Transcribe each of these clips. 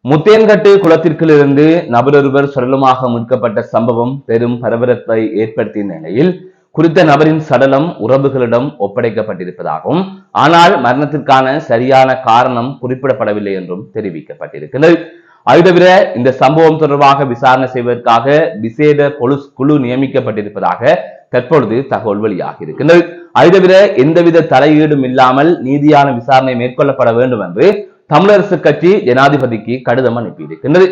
முத்தேன்கட்டு குளத்திற்கிலிருந்து நபரொருவர் சடலமாக மீட்கப்பட்ட சம்பவம் பெரும் பரபரப்பை ஏற்படுத்திய நிலையில் குறித்த நபரின் சடலம் உறவுகளிடம் ஒப்படைக்கப்பட்டிருப்பதாகவும் ஆனால் மரணத்திற்கான சரியான காரணம் குறிப்பிடப்படவில்லை என்றும் தெரிவிக்கப்பட்டிருக்கிறது. அது தவிர இந்த சம்பவம் தொடர்பாக விசாரணை செய்வதற்காக விசேட போலீஸ் குழு நியமிக்கப்பட்டிருப்பதாக தற்பொழுது தகவல் வெளியாகி இருக்கின்றது. அது தவிர எந்தவித தலையீடும் இல்லாமல் நீதியான விசாரணை மேற்கொள்ளப்பட வேண்டும் என்று தமிழரசு கட்சி ஜனாதிபதிக்கு கடிதம் அனுப்பியிருக்கின்றது.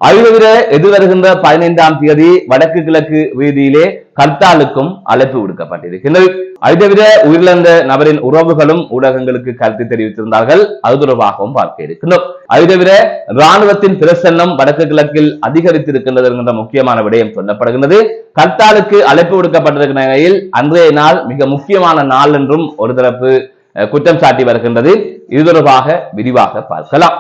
அது தவிர எதிர்வருகின்ற 15ஆம் தேதி வடக்கு கிழக்கு வீதியிலே கர்த்தாலுக்கும் அழைப்பு விடுக்கப்பட்டிருக்கின்றது. அது தவிர உயிரிழந்த நபரின் உறவுகளும் ஊடகங்களுக்கு கருத்து தெரிவித்திருந்தார்கள். அது தொடர்பாகவும் பார்க்க இருக்கின்றோம். அது தவிர இராணுவத்தின் பிரசன்னம் வடக்கு கிழக்கில் அதிகரித்திருக்கின்றது என்கின்ற முக்கியமான விடயம் சொல்லப்படுகின்றது. கர்த்தாலுக்கு அழைப்பு விடுக்கப்பட்டிருக்கிற நிலையில் அன்றைய நாள் மிக முக்கியமான நாள் என்றும் ஒரு தரப்பு குற்றம் சாட்டி வருகின்றது. இது தொடர்பாக விரிவாக பார்க்கலாம்.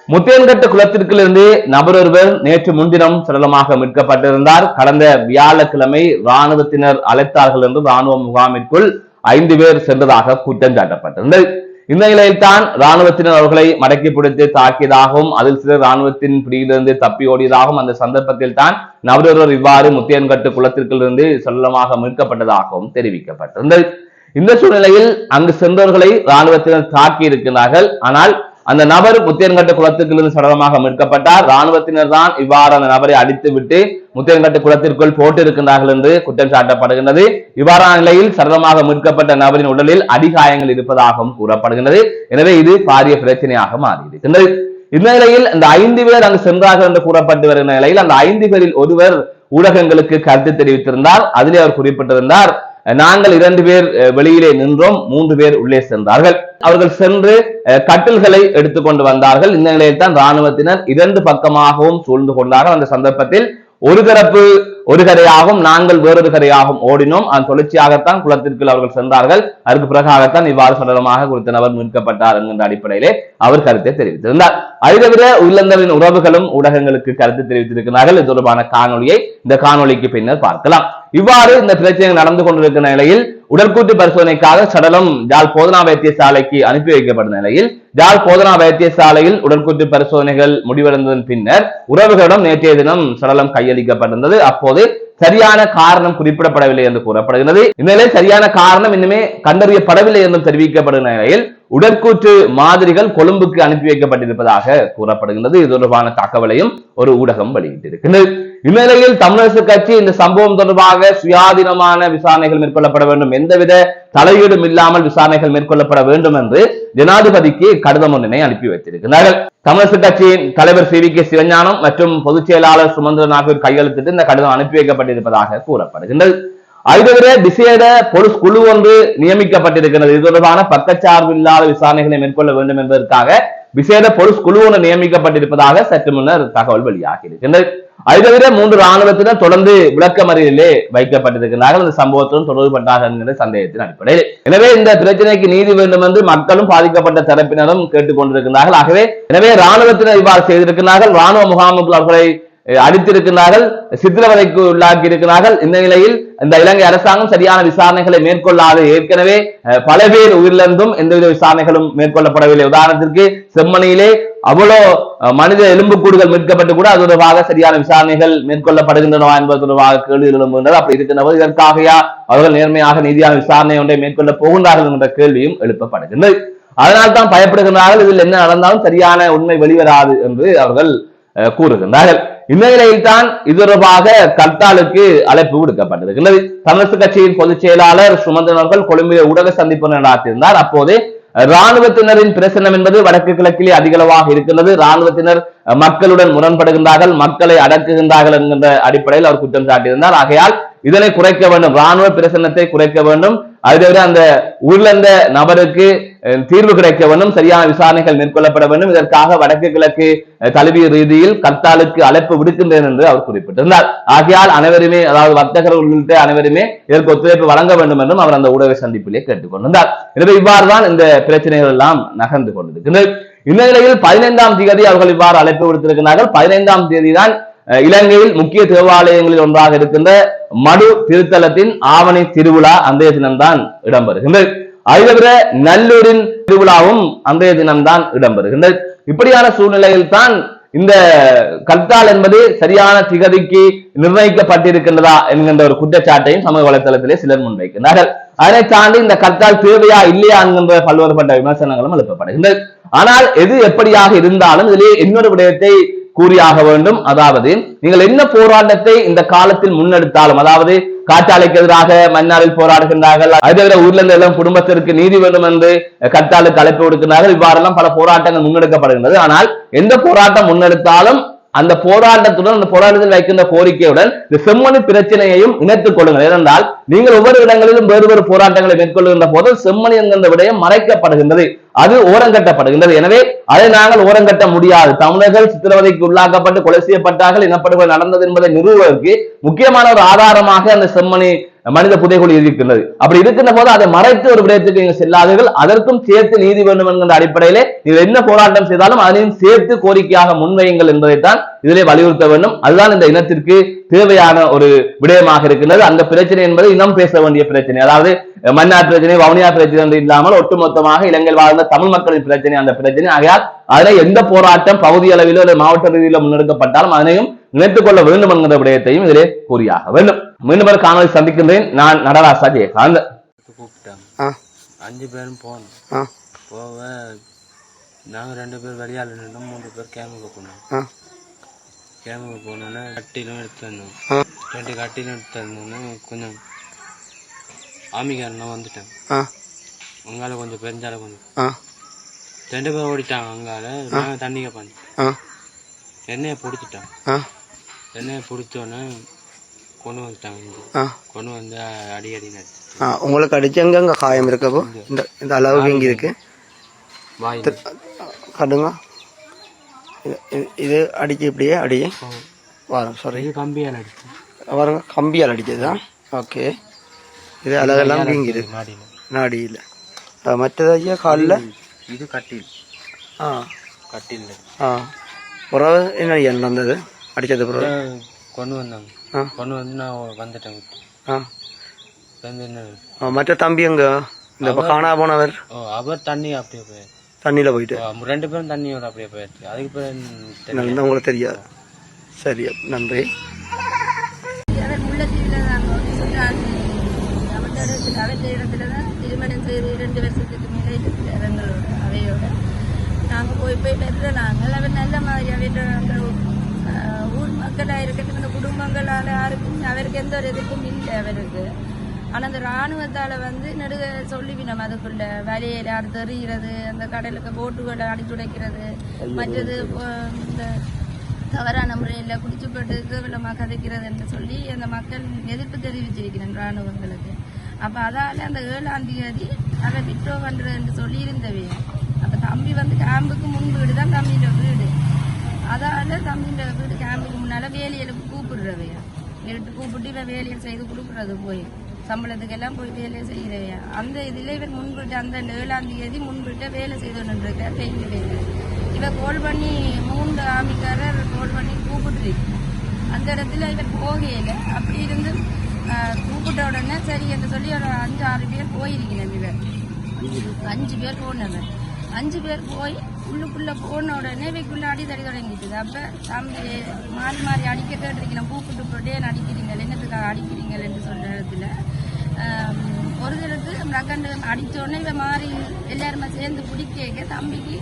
முத்தேன்கட்டு குளத்திற்கிலிருந்து நபர் ஒருவர் நேற்று முன்தினம் சடலமாக மீட்கப்பட்டிருந்தார். கடந்த வியாழக்கிழமை இராணுவத்தினர் அழைத்தார்கள் என்று இராணுவ முகாமிற்குள் 5 பேர் சென்றதாக குற்றம் சாட்டப்பட்டிருந்தது. இந்த நிலையில் தான் இராணுவத்தினர் அவர்களை மடக்கி பிடித்து தாக்கியதாகவும் அதில் சிலர் இராணுவத்தின் பிடியிலிருந்து தப்பி ஓடியதாகவும் அந்த சந்தர்ப்பத்தில் தான் நபர் ஒருவர் இவ்வாறு முத்தேன்கட்டு குளத்திற்கிலிருந்து சடலமாக மீட்கப்பட்டதாகவும் தெரிவிக்கப்பட்டிருந்தது. இந்த சூழ்நிலையில் அங்கு சென்றவர்களை இராணுவத்தினர் தாக்கி இருக்கிறார்கள். ஆனால் அந்த நபர் முத்தேன்கட்டு குளத்திற்கிலிருந்து சடலமாக மீட்கப்பட்டார். இராணுவத்தினர் தான் இவ்வாறு அந்த நபரை அடித்து விட்டு முத்தேன்கட்டு குளத்திற்குள் போட்டு இருக்கின்றார்கள் என்று குற்றம் சாட்டப்படுகின்றது. இவ்வாறான நிலையில் சடலமாக மீட்கப்பட்ட நபரின் உடலில் அடிகாயங்கள் இருப்பதாகவும் கூறப்படுகின்றது. எனவே இது பாரிய பிரச்சனையாக மாறியிருக்கின்றது. இந்த நிலையில் இந்த 5 பேர் அங்கு சென்றார்கள் என்று கூறப்பட்டு வருகின்ற நிலையில் அந்த 5 பேரில் ஒருவர் ஊடகங்களுக்கு கருத்து தெரிவித்திருந்தார். அதிலே அவர் குறிப்பிட்டிருந்தார், நாங்கள் 2 பேர் வெளியிலே நின்றோம், 3 பேர் உள்ளே சென்றார்கள். அவர்கள் சென்று கட்டில்களை எடுத்துக்கொண்டு வந்தார்கள். இந்த நிலையில் தான் இராணுவத்தினர் 2 பக்கமாகவும் சூழ்ந்து கொண்டார்கள். அந்த சந்தர்ப்பத்தில் ஒரு தரப்பு ஒரு கரையாகவும் நாங்கள் வேறொரு கரையாகவும் ஓடினோம். அதன் தொடர்ச்சியாகத்தான் குளத்திற்குள் அவர்கள் சென்றார்கள். அதற்கு பிறகாகத்தான் இவ்வாறு சடலமாக குறித்த நபர் மீட்கப்பட்டார் என்கின்ற அடிப்படையிலே அவர் கருத்தை தெரிவித்திருந்தார். அது தவிர உயிரிழந்தவரின் உறவுகளும் ஊடகங்களுக்கு கருத்து தெரிவித்திருக்கிறார்கள். இது தொடர்பான காணொலியை இந்த காணொலிக்கு பின்னர் பார்க்கலாம். இவ்வாறு இந்த பிரச்சனைகள் நடந்து கொண்டிருக்கிற நிலையில் உடற்கூற்று பரிசோதனைக்காக சடலம் ஜாழ் போதனா வைத்தியசாலைக்கு அனுப்பி வைக்கப்பட்ட நிலையில் ஜாழ் போதனா வைத்தியசாலையில் உடற்கூற்று பரிசோதனைகள் முடிவடைந்ததன் பின்னர் உறவுகளிடம் நேற்றைய தினம் சடலம் கையளிக்கப்பட்டிருந்தது. அப்போது சரியான காரணம் குறிப்பிடப்படவில்லை என்று கூறப்படுகிறது. இந்நிலையில் சரியான காரணம் இன்னுமே கண்டறியப்படவில்லை என்றும் தெரிவிக்கப்படுகிற நிலையில் உடற்கூற்று மாதிரிகள் கொழும்புக்கு அனுப்பி வைக்கப்பட்டிருப்பதாக கூறப்படுகின்றது. இது தொடர்பான தகவலையும் ஒரு ஊடகம் வெளியிட்டிருக்கிறது. இந்நிலையில் தமிழரசு கட்சி இந்த சம்பவம் தொடர்பாக சுயாதீனமான விசாரணைகள் மேற்கொள்ளப்பட வேண்டும், எந்தவித தலையீடும் இல்லாமல் விசாரணைகள் மேற்கொள்ளப்பட வேண்டும் என்று ஜனாதிபதிக்கு கடிதம் ஒன்றினை அனுப்பி வைத்திருக்கிறார்கள். தமிழரசு கட்சியின் தலைவர் சி.வி.கே. சிவஞானம் மற்றும் பொதுச் செயலாளர் சுமந்திரன் ஆகியோர் கையெழுத்திட்டு இந்த கடிதம் அனுப்பி வைக்கப்பட்டிருப்பதாக கூறப்படுகின்றது. அது தவிர விசேட போலீஸ் குழு ஒன்று நியமிக்கப்பட்டிருக்கிறது. இது தொடர்பான பக்கச்சார்பு இல்லாத விசாரணைகளை மேற்கொள்ள வேண்டும் என்பதற்காக விசேட போலீஸ் குழு ஒன்று நியமிக்கப்பட்டிருப்பதாக சற்று முன்னர் தகவல் வெளியாகி இருக்கின்றது. அது தவிர 3 இராணுவத்தினர் தொடர்ந்து விளக்கமறியலிலே வைக்கப்பட்டிருக்கிறார்கள். இந்த சம்பவத்துடன் தொடர்புபட்டார்கள் என்கிற சந்தேகத்தின் அடிப்படையில். எனவே இந்த பிரச்சனைக்கு நீதி வேண்டும் என்று மக்களும் பாதிக்கப்பட்ட தரப்பினரும் கேட்டுக் கொண்டிருக்கிறார்கள். ஆகவே எனவே இராணுவத்தினர் இவ்வாறு செய்திருக்கிறார்கள். இராணுவ முகாமுக்குள் அவர்களை அடித்திருக்கிறார்கள், சித்திரவதைக்கு உள்ளாக்கி இருக்கிறார்கள். இந்த நிலையில் இந்த இலங்கை அரசாங்கம் சரியான விசாரணைகளை மேற்கொள்ளாது ஏற்கனவே பல பேர் உயிரிழந்தும் எந்தவித விசாரணைகளும் மேற்கொள்ளப்படவில்லை. உதாரணத்திற்கு செம்மணியிலே அவ்வளோ மனித எலும்புக்கூடுகள் மீட்கப்பட்டு கூட அது தொடர்பாக சரியான விசாரணைகள் மேற்கொள்ளப்படுகின்றன என்பது தொடர்பாக கேள்வி எழும்புகின்றது. அப்படி இருக்கின்றபோது இதற்காக அவர்கள் நேர்மையாக நீதியான விசாரணை ஒன்றை மேற்கொள்ள போகின்றார்கள் என்ற கேள்வியும் எழுப்பப்படுகின்றது. அதனால் தான் பயப்படுகின்றார்கள், இதில் என்ன நடந்தாலும் சரியான உண்மை வெளிவராது என்று அவர்கள் கூறுகின்றார்கள். இந்த நிலையில் தான் இது தொடர்பாக கர்த்தாலுக்கு அழைப்பு விடுக்கப்பட்டிருக்கிறது. தமிழரசு கட்சியின் பொதுச் செயலாளர் சுமந்திரன் அவர்கள் கொழும்பில் ஊடக சந்திப்பு நடாத்தியிருந்தார். அப்போது இராணுவத்தினரின் பிரசனம் என்பது வடக்கு கிழக்கிலே அதிகளவாக இருக்கின்றது. இராணுவத்தினர் மக்களுடன் முரண்படுகின்றார்கள், மக்களை அடக்குகின்றார்கள் என்கின்ற அடிப்படையில் அவர் குற்றம் சாட்டியிருந்தார். ஆகையால் இதனை குறைக்க வேண்டும், இராணுவ பிரசன்னத்தை குறைக்க வேண்டும். அது தவிர அந்த உயிரிழந்த நபருக்கு தீர்வு கிடைக்க வேண்டும், சரியான விசாரணைகள் மேற்கொள்ளப்பட வேண்டும். இதற்காக வடக்கு கிழக்கு தழுவிய ரீதியில் கர்த்தாலுக்கு அழைப்பு விடுக்கின்றேன் என்று அவர் குறிப்பிட்டிருந்தார். ஆகையால் அனைவருமே, அதாவது வர்த்தகர்கள் உள்ளிட்ட அனைவருமே இதற்கு ஒத்துழைப்பு வழங்க வேண்டும் என்றும் அவர் அந்த ஊடக சந்திப்பிலே கேட்டுக் கொண்டிருந்தார். எனவே இவ்வாறுதான் இந்த பிரச்சனைகள் எல்லாம் நகர்ந்து கொண்டிருக்கின்றன. இந்த நிலையில் 15ஆம் தேதி அவர்கள் இவ்வாறு அழைப்பு விடுத்திருக்கிறார்கள். 15ஆம் தேதி தான் இலங்கையில் முக்கிய தேவாலயங்களில் ஒன்றாக இருக்கின்ற மடு திருத்தலத்தின் ஆவணி திருவிழா அன்றைய தினம்தான் இடம்பெறுகின்றது. அது தவிர நல்லூரின் திருவிழாவும் அன்றைய தினம்தான் இடம்பெறுகின்றது. இப்படியான சூழ்நிலையில் தான் இந்த கர்த்தால் என்பது சரியான திகதிக்கு நிர்ணயிக்கப்பட்டிருக்கின்றதா என்கின்ற ஒரு குற்றச்சாட்டையும் சமூக வலைதளத்திலே சிலர் முன்வைக்கிறார்கள். அதனை தாண்டி இந்த கர்த்தால் தேவையா இல்லையா என்கின்ற பல்வேறுபட்ட விமர்சனங்களும் எழுப்பப்படுகின்றது. ஆனால் எது எப்படியாக இருந்தாலும் இதிலே இன்னொரு விடயத்தை கூறியாக வேண்டும். அதாவது நீங்கள் என்ன போராட்டத்தை இந்த காலத்தில் முன்னெடுத்தாலும், அதாவது காற்றாலைக்கு எதிராக மன்னாரில் போராடுகின்றார்கள், அதை தவிர ஊர்ல இருந்து எல்லாம் குடும்பத்திற்கு நீதி வேண்டும் என்று கர்த்தாலுக்கு அழைப்பு கொடுக்கிறார்கள். இவ்வாறெல்லாம் பல போராட்டங்கள் முன்னெடுக்கப்படுகின்றது. ஆனால் எந்த போராட்டம் முன்னெடுத்தாலும் அந்த போராட்டத்துடன் அந்த போராட்டத்தில் வைக்கின்ற கோரிக்கையுடன் இந்த செம்மணி பிரச்சனையையும் இணைத்துக் கொள்ளுங்கள். ஏனென்றால் நீங்கள் ஒவ்வொரு இடங்களிலும் வேறு வேறு போராட்டங்களை மேற்கொள்கின்ற போது செம்மணி என்கின்ற விடயம் மறைக்கப்படுகின்றது, அது ஓரங்கட்டப்படுகின்றது. எனவே அதை நாங்கள் ஓரங்கட்ட முடியாது. தமிழர்கள் சித்திரவதைக்கு உள்ளாக்கப்பட்டு கொலை செய்யப்பட்டார்கள், இனப்படுகொலை நடந்தது என்பதை நிறுவுவதற்கு முக்கியமான ஒரு ஆதாரமாக அந்த செம்மணி மனித புதைகுழி இருக்கின்றது. அப்படி இருக்கின்ற போது அதை மறைத்து ஒரு விடயத்துக்கு நீங்கள் செல்லாதீர்கள். அதற்கும் சேர்த்து நீதி வேண்டும் என்கின்ற அடிப்படையிலே நீங்கள் என்ன போராட்டம் செய்தாலும் அதையும் சேர்த்து கோரிக்கையாக முன்வையுங்கள் என்பதைத்தான் இதிலே வலியுறுத்த வேண்டும். அதுதான் இந்த இனத்திற்கு தேவையான ஒரு விடயமாக இருக்கின்றது. அந்த பிரச்சனை என்பது இனம் பேச வேண்டிய பிரச்சனை. அதாவது மன்னார் பிரச்சனை, வவுனியா பிரச்சனை என்று இல்லாமல் ஒட்டுமொத்தமாக இலங்கையில் வாழ்ந்த தமிழ் மக்களின் பிரச்சனை அந்த பிரச்சனை. ஆகையால் அதனை எந்த போராட்டம் பகுதி அளவிலோ அல்லது மாவட்ட ரீதியிலோ முன்னெடுக்கப்பட்டாலும் அதனையும் நினைத்துக் கொள்ள வேண்டும் என்கிற விடயத்தையும் இதிலே கூறியாக வேண்டும். மீண்டும் ஒரு காணொலி சந்திக்கின்றேன். நான் நடராசா ஜெயகாந்த். கூப்பிட்டாங்க 5 பேரும் போனோம். போக நாங்க 2 பேர் வெளியால நின்றோம், 3 பேர் கேமுக்கு போனோம். கேமுக்கு போனோன்னா கட்டிலும் எடுத்து வந்தோம். 2 கட்டிலும் எடுத்து வந்தோன்னா கொஞ்சம் ஆமிகாரெல்லாம் வந்துட்டேன். அங்கால கொஞ்சம் பெருஞ்சால கொஞ்சம் 2 பேர் ஓடிட்டாங்க. அங்கால நாங்க தண்ணிக்க பண்ணோம். எண்ணெயை பிடிச்சிட்டாங்க. எண்ணெயை பிடிச்சோன்னே கொண்டு வந்துட்டாங்க. கொண்டு வந்து அடி நடிச்சு. உங்களுக்கு அடிச்சு எங்க காயம் இருக்கப்போ இந்த அளவுக்கு இங்க இருக்கு கடுங்க. இது அடிச்சு இப்படியே அடியே வரும். சாரி, கம்பியால் அடிச்சு பாருங்க, கம்பியால் அடிச்சதுதான். ஓகே, இது அழகெல்லாம் வீங்கிது நாடியில். மற்றதாச்சியா காலில் இது கட்டில். கட்டில் புறவு என்ன நடந்தது? அடிச்சது பிறகு கொண்டு வந்தாங்க. கொண்டு வந்து நான் வந்துட்டேன். மற்ற தம்பி எங்க இந்த காணா போனவர்? அவர் தண்ணி அப்படியே போயிரு, தண்ணியில போயிட்டு 2 பேரும் தண்ணியோட அப்படியே போயிடுச்சு. அதுக்கு பிறகு உங்களுக்கு தெரியாது. சரி, நன்றி. திருமணம் செய்து 2 வருஷத்துக்கு மேலே அவையோட நாங்கள் போய் பெற்றனாங்கள். அவர் நல்ல மாதிரி அவர் அந்த ஊர் மக்களாக இருக்கட்டும், இந்த குடும்பங்களால் யாருக்கும் அவருக்கு எந்த ஒரு இதுக்கும் இல்லை அவருக்கு. ஆனால் அந்த இராணுவத்தால் நடுக சொல்லிவினோம், அதுக்குள்ள வலையில அடுத்து எறிகிறது, அந்த கடலுக்கு போட்டுகளை அடிச்சுடைக்கிறது, மற்றது இந்த தவறான முறையில் குடிச்சு போட்டு கேவலமாக கதைக்கிறது என்று சொல்லி அந்த மக்கள் எதிர்ப்பு தெரிவிச்சிருக்கிறேன் இராணுவங்களுக்கு. அப்போ அதால் அந்த 7ஆம் தேதி அதை விட்ரோ பண்ணுறது என்று சொல்லியிருந்தவே. அப்போ தம்பி கேம்புக்கு முன் வீடு தான் தம்பியோட வீடு. அதால் தம்பியோட வீடு கேம்புக்கு முன்னால் வேலையில் கூப்பிடுறவையா, எடுத்து கூப்பிட்டு இவன் வேலையை செய்து கொடுக்குறது, போய் சம்பளத்துக்கெல்லாம் போய் வேலையை செய்கிறவையா. அந்த இதில் இவர் முன்பிட்டு அந்த 7ஆம் தேதி முன்பிட்ட வேலை செய்தோன்னுருக்கார் பெயிண்ட் வேலை. இவர் கோல் பண்ணி 3 ஆமிக்காரர் கோல் பண்ணி கூப்பிட்டுருக்கு. அந்த இடத்துல இவர் போகையில் அப்படி இருந்து கூப்பிட்ட உடனே சரி என்று சொல்லி ஒரு 5-6 பேர் போயிருக்கிறேன். இவர் 5 பேர் போனவர். 5 பேர் போய் உள்ளுக்குள்ளே போன உடனே இவைக்குள்ளே அடித்தடி தொடங்கிட்டுது. அப்போ தம்பி மாறி மாறி அடிக்க கேட்டிருக்கிறேன், கூப்பிட்டு போட்டே அடிக்கிறீங்க, என்னத்துக்காக அடிக்கிறீங்கள் என்று சொல்கிற இடத்துல ஒரு தடத்து ரக்கண்டு அடித்தோடனே இவன் மாறி எல்லாருமே சேர்ந்து பிடிக்க தம்பிக்கு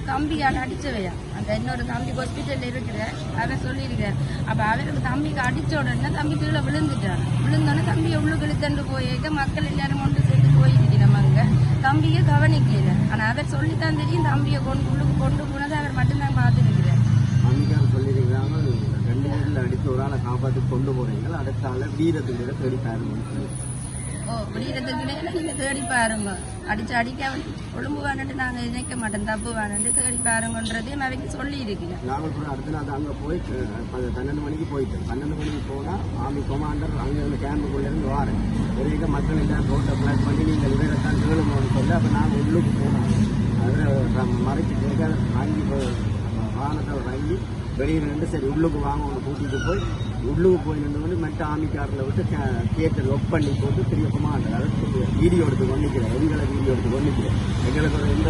கம்பியால் அடித்தவையா. அந்த இன்னொரு தம்பி ஹாஸ்பிட்டலில் இருக்கிற அவன் சொல்லியிருக்கார். அப்போ அவருக்கு தம்பிக்கு அடித்த உடனே தம்பி கீழே விழுந்துட்டான். விழுந்தோடனே தம்பியை உள்ளுக்குள்ளே தண்டு போயிருக்க மக்கள் எல்லாரும் கொண்டு சேர்ந்து போயிருக்கிறோம். அங்கே தம்பியை கவனிக்கல. ஆனால் அவர் சொல்லித்தான் தெரியும் தம்பியை உள்ளுக்கு கொண்டு போனதை அவர் மட்டும்தான் பார்த்துருக்கிறார். சொல்லியிருக்கிறாங்க 2 பேரில் அடித்து ஒரு ஆளை காப்பாற்றி கொண்டு போறீங்க, அடுத்த ஆளை வீரத்துக்கு தேடி பாருங்க. விடியறதுக்கு நீங்கள் தேடி பாருங்க. அடிக்க ஒழுங்கு வேணுட்டு நாங்கள் நினைக்க மாட்டோம், தப்பு வேணுட்டு தேடி பாருங்கன்றதையும் அவைக்கு சொல்லி இருக்கிறேன். நாங்கள் கூட அடுத்த நாள் அங்கே போய் 12 மணிக்கு போயிட்டேன். 12 மணிக்கு போனால் ஆர்மி கமாண்டர் அங்கே இருந்து கேம்புக்குள்ளேருந்து வாரேன். ஒரே மக்கள் எல்லாம் ரோட்டை பிளாக் பண்ணி நீங்கள் இவரைத்தான் கேளுமோன்னு சொல்லி அப்போ நாங்கள் உள்ளுக்கு போனோம். அதில் மறைச்சி கேட்க வாங்கி வாகனத்தை வாங்கி வெளியில் நின்று சரி உள்ளுக்கு வாங்க ஒன்று கூட்டிட்டு போய் உள்ளுக்கு போய் நின்று வந்து மெட்ட ஆமிக்காரில் விட்டு கேட்டை லொக் பண்ணி போட்டு பெரிய குமார் அதாவது வீடியோ எடுத்து கொண்டிக்கிறேன் எங்களை வீடியோ எடுத்து கொண்டிக்கிறேன் எங்களுக்கு ஒரு எந்த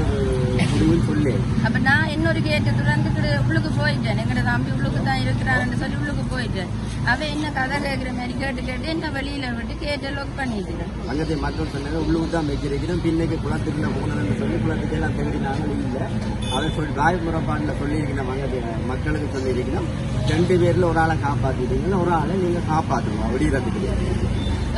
முடிவும் சொல்லு. அப்ப நான் இன்னொரு கேட்டு துறந்துட்டு உள்ளுக்கு போயிட்டேன். எங்கட தம்பி உள்ளுக்கு தான் இருக்கிறாருன்னு சொல்லி உள்ளுக்கு போயிட்டேன். அவன் என்ன கதை கேட்கிற மாதிரி கேட்டு என்ன வெளியில விட்டு கேட்டு லொக் பண்ணிட்டு அங்கத்தை மக்கள் சொன்னாங்க உள்ளுக்கு தான் வைக்கிறோம் பின்னைக்கு குளத்துக்குள்ள போகணும்னு சொல்லி குளத்துக்கு எல்லாம் தேடினாங்க இல்லை அதை சொல்லி ராய் முறைப்பாட்டில் சொல்லியிருக்கணும் அங்கே மக்களுக்கு சொல்லியிருக்கணும் 2 பேர்ல ஒரு ஆளை காப்பாற்றிட்டீங்கன்னா ஒரு ஆளை நீங்க காப்பாற்றுங்க விடியறதுக்கு கிடையாது.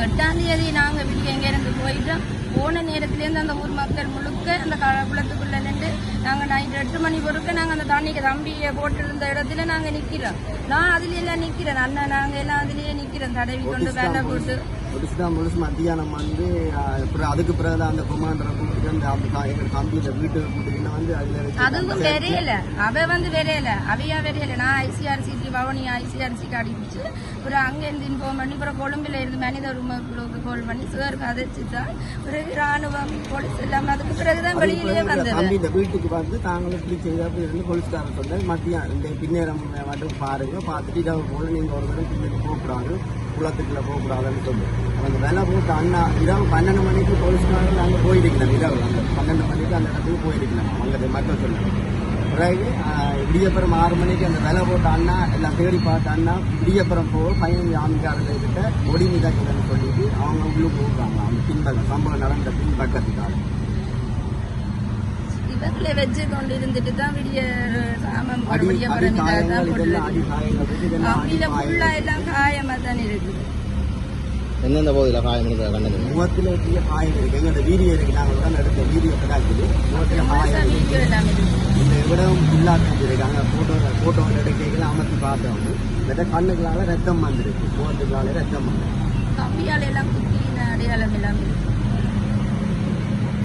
8ஆம் தேதி நாங்க வெளியே எங்க இருந்து போயிட்டோம். போன நேரத்திலேருந்து அந்த ஊர் மக்கள் முழுக்க அந்த குளத்துக்குள்ள நின்று நாங்க நைட் 8 மணி பொறுக்க நாங்க அந்த தண்ணிக்கு தம்பியை போட்டிருந்த இடத்துல நாங்க நிக்கிறோம். நான் அதுல எல்லாம் நிக்கிறேன். அண்ணன் நாங்க எல்லாம் அதுலயே நிக்கிறோம். தடவி கொண்டு வேலை போட்டு முழுசு மத்தியானம் வந்து அதுக்கு பிறகு அந்த கொமாண்டரை கூப்பிட்டு எங்க தம்பியோட வீட்டுக்கு கூப்பிட்டு வந்து அதுவும் வெறையல அவ வந்து வெறையல அவையா வெறையல. நான் ஐசிஆர்சிக்கு பவனி ஐசிஆர்சிக்கு அடிப்பிச்சு அப்புறம் அங்க இருந்து இன்ஃபார்ம் பண்ணி அப்புறம் கொழும்புல இருந்து மனித உரிமைக்கு கால் பண்ணி சாருக்கு அதைச்சுதான் பிறகு ராணுவம் போலீஸ் எல்லாம் அதுக்கு பிறகுதான் வெளியிலேயே வந்தது. இந்த வீட்டுக்கு வந்து தாங்களும் இப்படி செய்தாப்படி இருந்து போலீஸ்காரன் சொன்ன மத்தியம் இந்த பின்னேறம் மட்டும் பாருங்க பார்த்துட்டு இதை போல நீங்க ஒரு தடவை பின்னாடி போகக்கூடாது குளத்துக்குள்ள போகக்கூடாதுன்னு சொல்லி அந்த வேலை போட்டு அண்ணா இரவு 12 மணிக்கு போலீஸ்காரர்கள் அங்கே போயிருக்கலாம். இரவு அந்த 12 மணிக்கு அந்த இடத்துக்கு போயிருக்கலாம் அங்கே மக்கள் சொன்னாங்க. பிறகு விடியப்புறம் 6 மணிக்கு அந்த வேலை போட்ட அண்ணா எல்லாம் தேடி பார்த்த அண்ணா விடியப்புறம் போக 15 ஆமிக்காரர்கள் கிட்ட ஒடி மிதாக்குதுன்னு சொல்லிட்டு அவங்க உள்ளுக்கு போடுறாங்க. அவங்க பின்பக்கம் சம்பவம் நடந்த பின்பக்கத்துக்காக இவங்களை வச்சு கொண்டு இருந்துட்டு தான் விடிய எல்லாம் காயமா தான் இருக்குது. எந்தெந்த பகுதியில் காயம் கண்டது? முகத்தில் பெரிய காயம் இருக்கு. எங்களோட வீடியோ இருக்கு. நாங்கள் தான் எடுத்த வீடியோ தான் இருக்குது. முகத்தில் காயம் இந்த இடம் ஃபுல்லாக செஞ்சிருக்காங்க. போட்டோ எடுக்கலாம் அமர்த்தி பார்த்தவங்க இந்த கண்ணுகளால ரத்தம் வந்துருக்கு. முகத்துக்களால ரத்தம் வந்து கம்பியால எல்லாம் குத்தி அடையாளம் எல்லாம் இருக்கு.